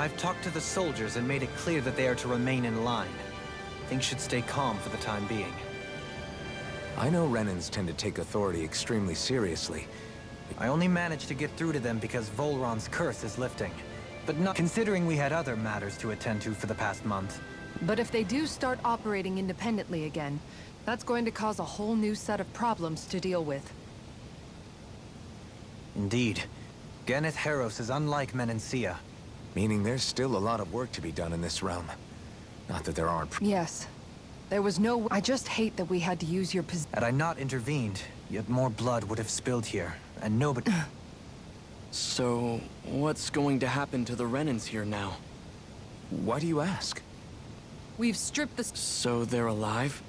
I've talked to the soldiers and made it clear that they are to remain in line. Things should stay calm for the time being. I know Renans tend to take authority extremely seriously. I only managed to get through to them because Volron's curse is lifting. But not considering we had other matters to attend to for the past month. But if they do start operating independently again, that's going to cause a whole new set of problems to deal with. Indeed. Ganeth-Heros is unlike Menancia. Meaning there's still a lot of work to be done in this realm. Not that there aren't... Yes. There was no... I just hate that we had to use your Had I not intervened, yet more blood would have spilled here, and nobody... So, what's going to happen to the Renans here now? Why do you ask? We've stripped the... So they're alive?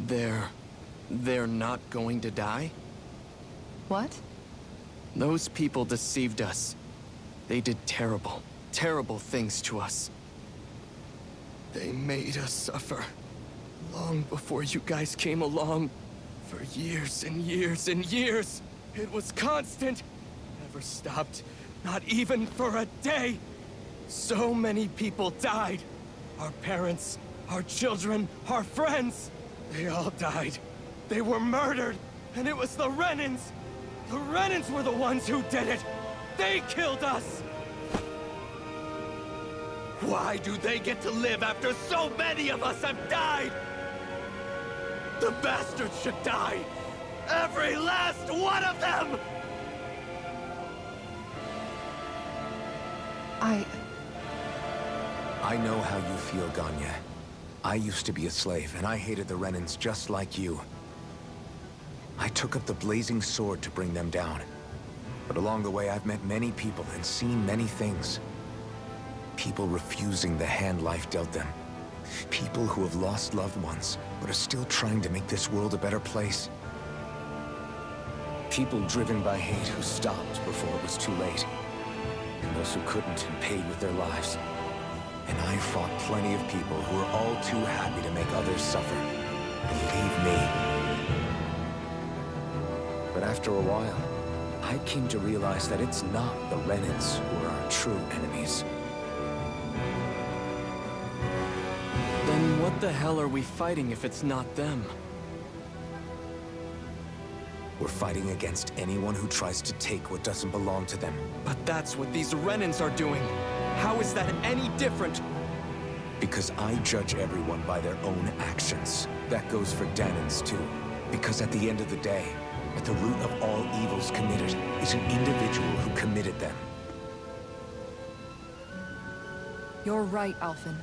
They're not going to die? What? Those people deceived us. They did terrible, terrible things to us. They made us suffer. Long before you guys came along. For years and years and years. It was constant. Never stopped. Not even for a day. So many people died. Our parents, our children, our friends. They all died. They were murdered. And it was the Renans. The Renans were the ones who did it. They killed us. Why do they get to live after so many of us have died? The bastards should die! Every last one of them! I know how you feel, Ganya. I used to be a slave, and I hated the Renans just like you. I took up the blazing sword to bring them down. But along the way, I've met many people and seen many things. People refusing the hand life dealt them. People who have lost loved ones, but are still trying to make this world a better place. People driven by hate who stopped before it was too late. And those who couldn't and paid with their lives. And I fought plenty of people who were all too happy to make others suffer. Believe me. But after a while, I came to realize that it's not the Renans who are our true enemies. Then what the hell are we fighting if it's not them? We're fighting against anyone who tries to take what doesn't belong to them. But that's what these Renans are doing. How is that any different? Because I judge everyone by their own actions. That goes for Danans too. Because at the end of the day, at the root of all evils committed is an individual who committed them. You're right, Alphen.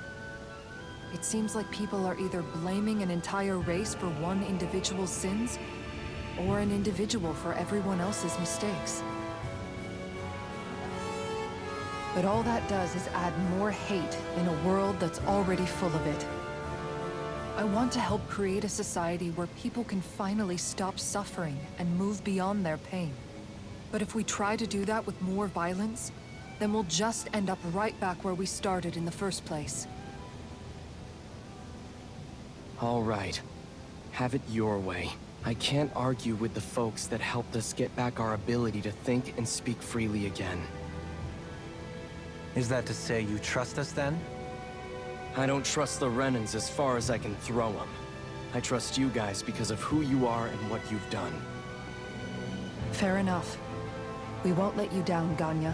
It seems like people are either blaming an entire race for one individual's sins, or an individual for everyone else's mistakes. But all that does is add more hate in a world that's already full of it. I want to help create a society where people can finally stop suffering and move beyond their pain. But if we try to do that with more violence, then we'll just end up right back where we started in the first place. All right. Have it your way. I can't argue with the folks that helped us get back our ability to think and speak freely again. Is that to say you trust us then? I don't trust the Renans as far as I can throw them. I trust you guys because of who you are and what you've done. Fair enough. We won't let you down, Ganya.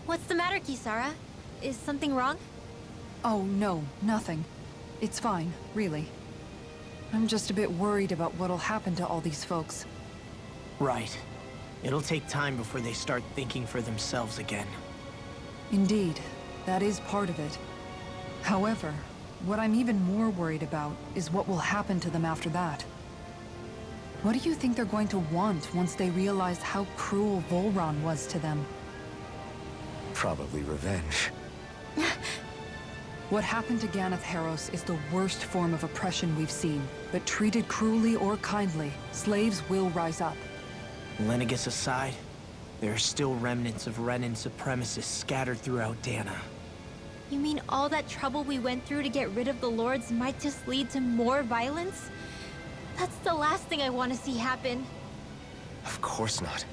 What's the matter, Kisara? Is something wrong? Oh, no, nothing. It's fine, really. I'm just a bit worried about what'll happen to all these folks. Right. It'll take time before they start thinking for themselves again. Indeed, that is part of it. However, what I'm even more worried about is what will happen to them after that. What do you think they're going to want once they realize how cruel Volron was to them? Probably revenge. What happened to Ganeth-Heros is the worst form of oppression we've seen, but treated cruelly or kindly, slaves will rise up. Lenegus aside, there are still remnants of Renan supremacists scattered throughout Dana. You mean all that trouble we went through to get rid of the Lords might just lead to more violence? That's the last thing I want to see happen. Of course not.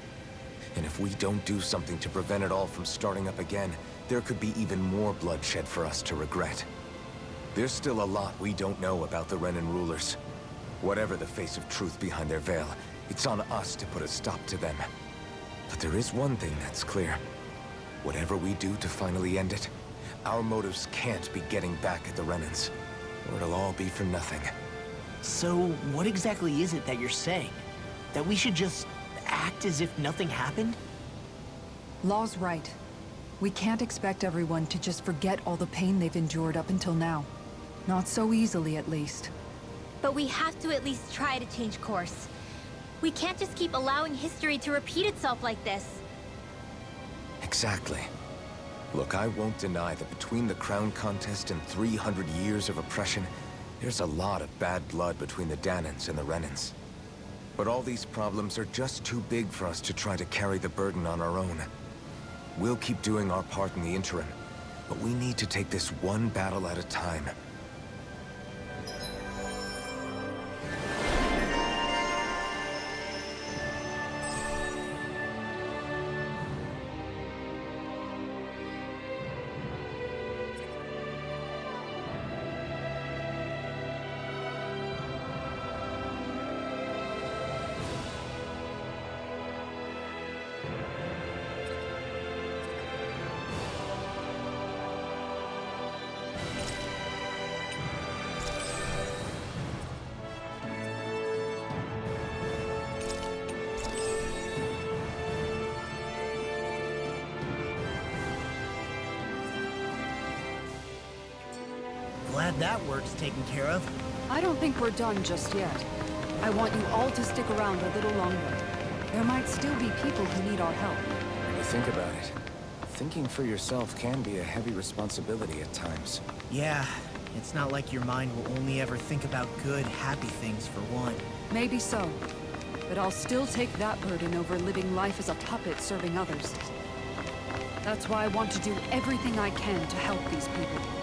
And if we don't do something to prevent it all from starting up again, there could be even more bloodshed for us to regret. There's still a lot we don't know about the Renan rulers. Whatever the face of truth behind their veil, it's on us to put a stop to them. But there is one thing that's clear. Whatever we do to finally end it, our motives can't be getting back at the Renans, or it'll all be for nothing. So, what exactly is it that you're saying? That we should just act as if nothing happened? Law's right. We can't expect everyone to just forget all the pain they've endured up until now. Not so easily, at least. But we have to at least try to change course. We can't just keep allowing history to repeat itself like this. Exactly. Look, I won't deny that between the crown contest and 300 years of oppression, there's a lot of bad blood between the Danans and the Renans. But all these problems are just too big for us to try to carry the burden on our own. We'll keep doing our part in the interim, but we need to take this one battle at a time. Glad that work's taken care of. I don't think we're done just yet. I want you all to stick around a little longer. There might still be people who need our help. When you think about it, thinking for yourself can be a heavy responsibility at times. Yeah, it's not like your mind will only ever think about good, happy things for one. Maybe so. But I'll still take that burden over living life as a puppet serving others. That's why I want to do everything I can to help these people.